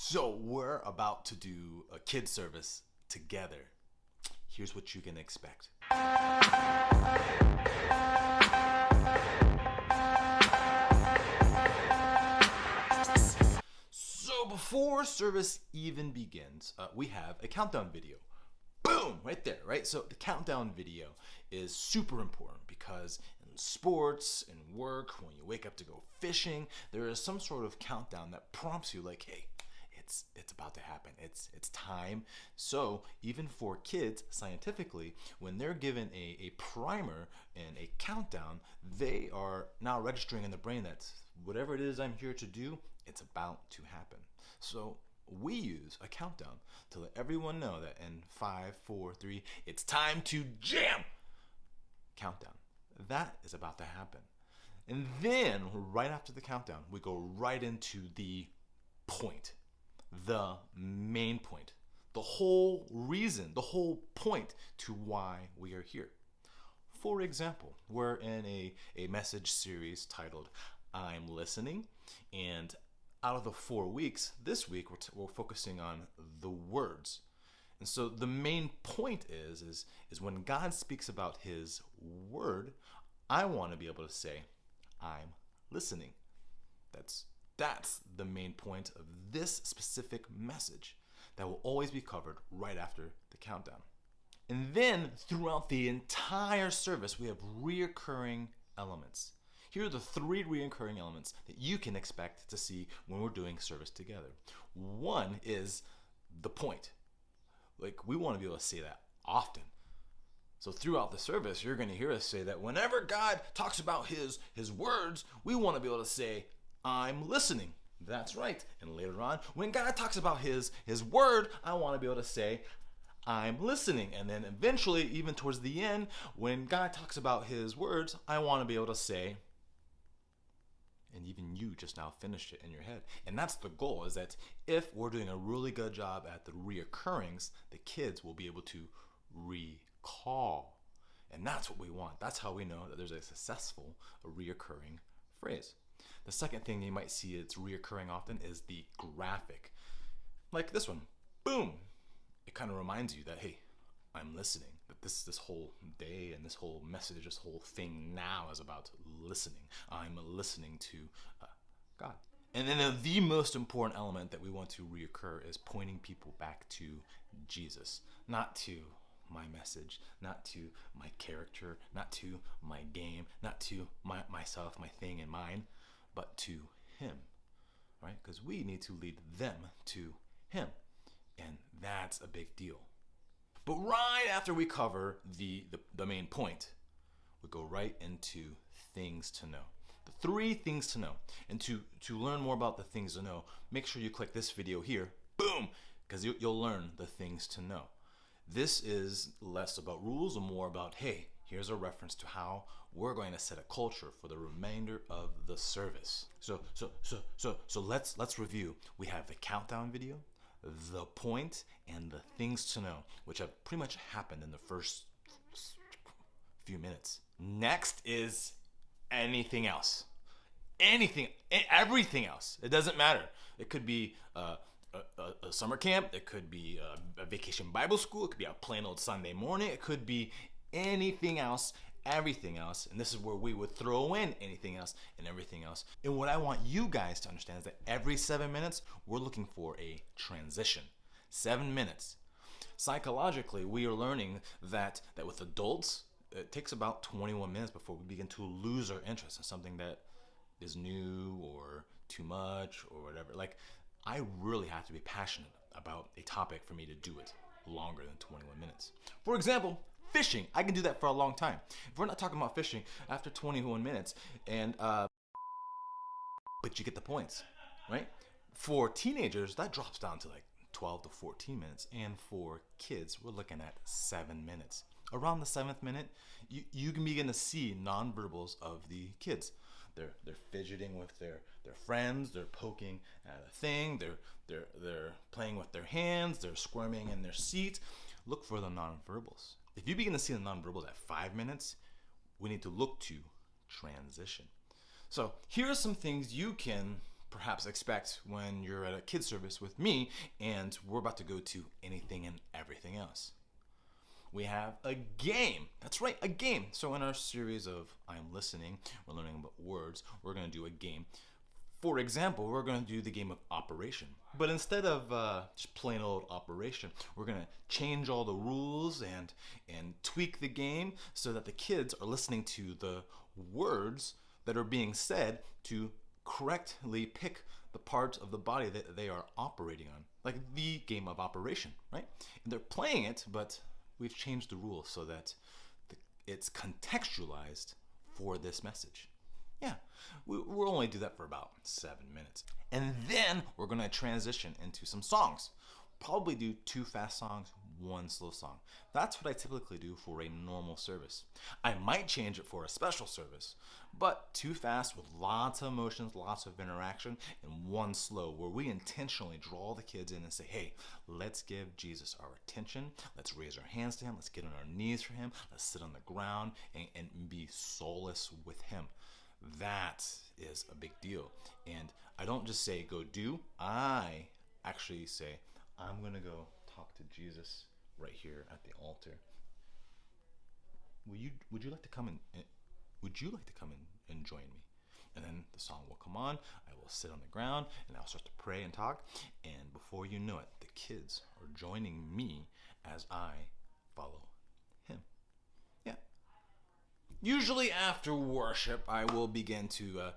So we're about to do a kid service together. Here's what you can expect. So before service even begins, we have a countdown video. Boom, right there, right? So the countdown video is super important because in sports, in work, when you wake up to go fishing, there is some sort of countdown that prompts you like, hey, it's about to happen. It's time. So even for kids, scientifically, when they're given a primer and a countdown, they are now registering in the brain that whatever it is I'm here to do, it's about to happen. So we use a countdown to let everyone know that in 5, 4, 3, it's time to jam. Countdown. That is about to happen. And then right after the countdown, we go right into the point. The main point, the whole reason, the whole point to why we are here. For example, we're in a message series titled I'm Listening, and out of the 4 weeks, this week we're focusing on the words. And so the main point is when God speaks about his word, I want to be able to say, I'm listening. That's the main point of this specific message that will always be covered right after the countdown. And then throughout the entire service, we have reoccurring elements. Here are the 3 reoccurring elements that you can expect to see when we're doing service together. One is the point. Like, we want to be able to say that often. So throughout the service, you're going to hear us say that whenever God talks about his words, we want to be able to say, I'm listening. That's right. And later on, when God talks about his word, I want to be able to say, I'm listening. And then eventually, even towards the end, when God talks about his words, I want to be able to say, and even you just now finished it in your head. And that's the goal, is that if we're doing a really good job at the reoccurrings, the kids will be able to recall. And that's what we want. That's how we know that there's a successful reoccurring phrase. The second thing you might see it's reoccurring often is the graphic. Like this one, boom. It kind of reminds you that, hey, I'm listening. That this whole day and this whole message, this whole thing now is about listening. I'm listening to God. And then the most important element that we want to reoccur is pointing people back to Jesus, not to my message, not to my character, not to my game, not to myself, my thing and mine, but to him, right? Because we need to lead them to him, and that's a big deal. But right after we cover the main point, we go right into things to know. The 3 things to know. And to learn more about the things to know, make sure you click this video here, boom, because you'll learn the things to know. This is less about rules and more about, hey, here's a reference to how we're going to set a culture for the remainder of the service. So let's review. We have the countdown video, the point, and the things to know, which have pretty much happened in the first few minutes. Next is anything else. Anything, everything else. It doesn't matter. It could be a summer camp. It could be a vacation Bible school. It could be a plain old Sunday morning. It could be anything else, everything else. And this is where we would throw in anything else and everything else. And what I want you guys to understand is that every 7 minutes, we're looking for a transition. 7 minutes. Psychologically, we are learning that with adults, it takes about 21 minutes before we begin to lose our interest in something that is new or too much or whatever. Like, I really have to be passionate about a topic for me to do it longer than 21 minutes. For example, fishing. I can do that for a long time. If we're not talking about fishing after 21 minutes, and but you get the points, right? For teenagers, that drops down to like 12 to 14 minutes, and for kids, we're looking at 7 minutes. Around the 7th minute, you can begin to see nonverbals of the kids. They're fidgeting with their friends. They're poking at a thing. They're playing with their hands. They're squirming in their seat. Look for the nonverbals. If you begin to see the nonverbals at 5 minutes, we need to look to transition. So here are some things you can perhaps expect when you're at a kids service with me and we're about to go to anything and everything else. We have a game. That's right, a game. So in our series of I'm Listening, we're learning about words, we're going to do a game. For example, we're going to do the game of Operation. But instead of just plain old Operation, we're going to change all the rules and tweak the game so that the kids are listening to the words that are being said to correctly pick the parts of the body that they are operating on. Like the game of Operation, right? And they're playing it, but we've changed the rules so that it's contextualized for this message. Yeah, we'll only do that for about 7 minutes. And then we're going to transition into some songs. Probably do 2 fast songs, 1 slow song. That's what I typically do for a normal service. I might change it for a special service, but 2 fast with lots of emotions, lots of interaction, and 1 slow where we intentionally draw the kids in and say, hey, let's give Jesus our attention. Let's raise our hands to him. Let's get on our knees for him. Let's sit on the ground and be soulless with him. That is a big deal. And I don't just say go do, I actually say I'm going to go talk to Jesus right here at the altar. Would you like to come and join me? And then the song will come on, I will sit on the ground and I'll start to pray and talk, and before you know it, the kids are joining me as I follow him. Yeah. Usually after worship, I will begin to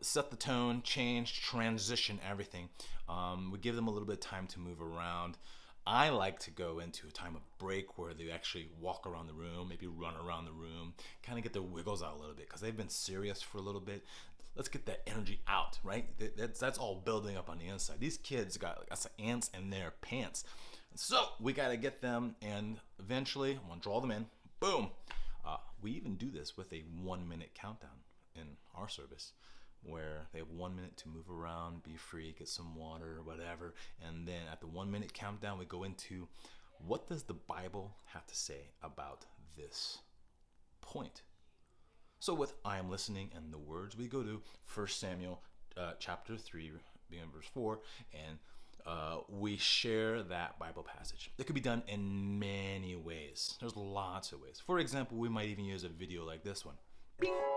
set the tone, change, transition everything. We give them a little bit of time to move around. I like to go into a time of break where they actually walk around the room, maybe run around the room, kind of get their wiggles out a little bit because they've been serious for a little bit. Let's get that energy out, right? That's all building up on the inside. These kids got some ants in their pants. So we got to get them, and eventually I'm going to draw them in. Boom. We even do this with a 1-minute countdown in our service where they have 1 minute to move around, be free, get some water, whatever. And then at the 1-minute countdown, we go into what does the Bible have to say about this point? So with I am listening and the words, we go to 1 Samuel chapter 3, beginning verse 4, and we share that Bible passage. It could be done in many ways. There's lots of ways. For example, we might even use a video like this one.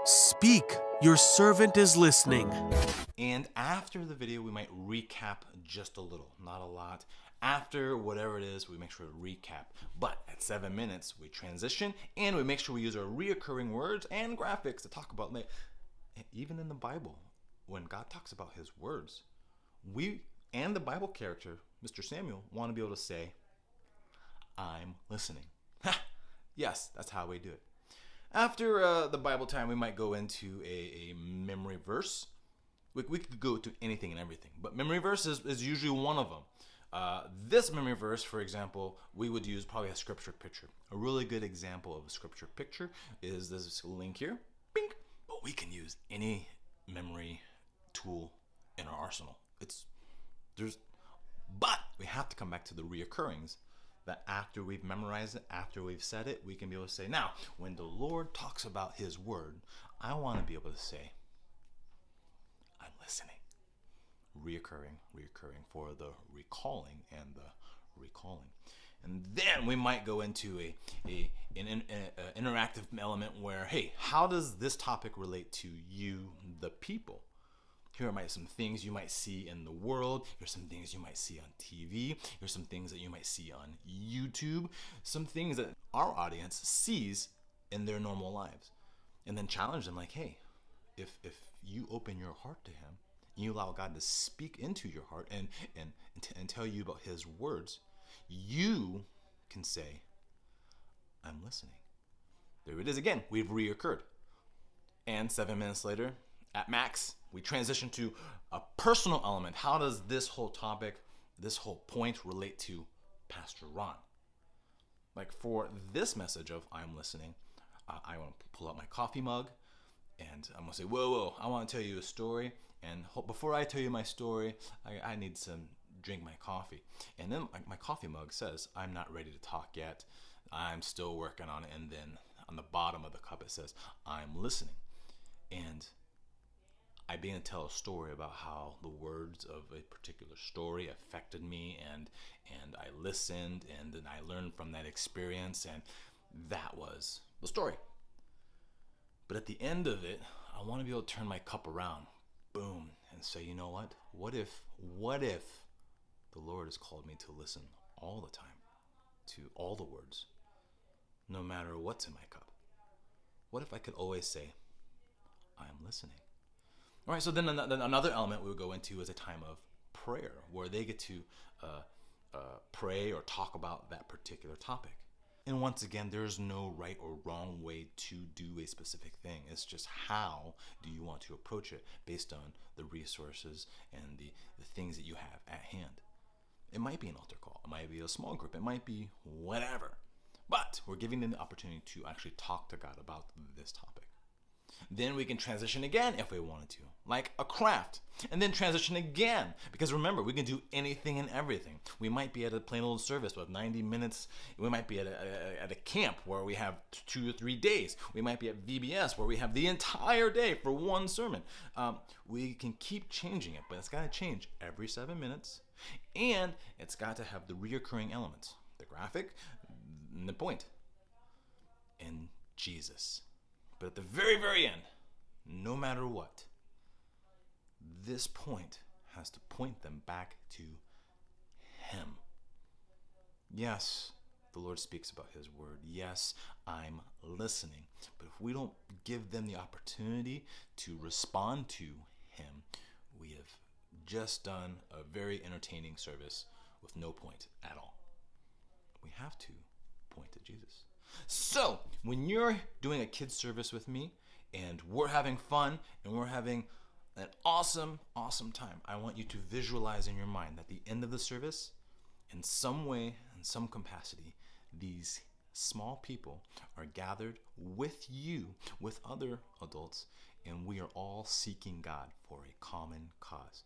Speak, your servant is listening. And after the video, we might recap just a little, not a lot. After whatever it is, we make sure to recap. But at 7 minutes, we transition and we make sure we use our reoccurring words and graphics to talk about, even in the Bible, when God talks about his words, we and the Bible character, Mr. Samuel, want to be able to say, I'm listening. Yes, that's how we do it. After the Bible time, we might go into a memory verse. We could go to anything and everything, but memory verse is usually one of them. This memory verse, for example, we would use probably a scripture picture. A really good example of a scripture picture is this link here. Bing! But we can use any memory tool in our arsenal. But we have to come back to the reoccurrings. That after we've memorized it, after we've said it, we can be able to say, now, when the Lord talks about his word, I want to be able to say, I'm listening. Reoccurring for the recalling and the recalling. And then we might go into an interactive element where, hey, how does this topic relate to you, the people? Here are some things you might see in the world. Here's some things you might see on TV. Here's some things that you might see on YouTube. Some things that our audience sees in their normal lives. And then challenge them like, hey, if you open your heart to him, and you allow God to speak into your heart and tell you about his words, you can say, I'm listening. There it is again. We've reoccurred. And 7 minutes later, at max, we transition to a personal element. How does this whole topic, this whole point relate to Pastor Ron? Like for this message of I'm listening, I want to pull out my coffee mug and I'm going to say, whoa, I want to tell you a story. And before I tell you my story, I need some drink my coffee. And then my coffee mug says, I'm not ready to talk yet. I'm still working on it. And then on the bottom of the cup, it says, I'm listening. And I began to tell a story about how the words of a particular story affected me, and I listened, and then I learned from that experience, and that was the story. But at the end of it, I want to be able to turn my cup around, boom, and say, you know what? What if the Lord has called me to listen all the time to all the words, no matter what's in my cup? What if I could always say, I am listening? All right, so then another element we would go into is a time of prayer, where they get to pray or talk about that particular topic. And once again, there's no right or wrong way to do a specific thing. It's just how do you want to approach it based on the resources and the things that you have at hand. It might be an altar call. It might be a small group. It might be whatever. But we're giving them the opportunity to actually talk to God about this topic. Then we can transition again if we wanted to, like a craft, and then transition again. Because remember, we can do anything and everything. We might be at a plain old service with 90 minutes. We might be at a camp where we have 2 or 3 days. We might be at VBS where we have the entire day for one sermon. We can keep changing it, but it's got to change every 7 minutes, and it's got to have the reoccurring elements, the graphic, and the point, and Jesus. But at the very, very end, no matter what, this point has to point them back to Him. Yes, the Lord speaks about His word. Yes, I'm listening. But if we don't give them the opportunity to respond to Him, we have just done a very entertaining service with no point at all. We have to point to Jesus. So, when you're doing a kids service with me and we're having fun and we're having an awesome, awesome time, I want you to visualize in your mind that at the end of the service, in some way, in some capacity, these small people are gathered with you, with other adults, and we are all seeking God for a common cause,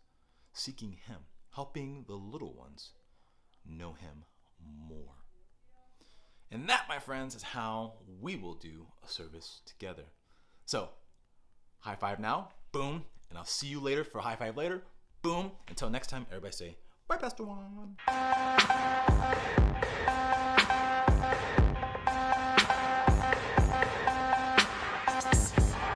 seeking Him, helping the little ones know Him more. And that, my friends, is how we will do a service together. So, high five now, boom, and I'll see you later for high five later, boom. Until next time, everybody say, bye, Pastor Juan.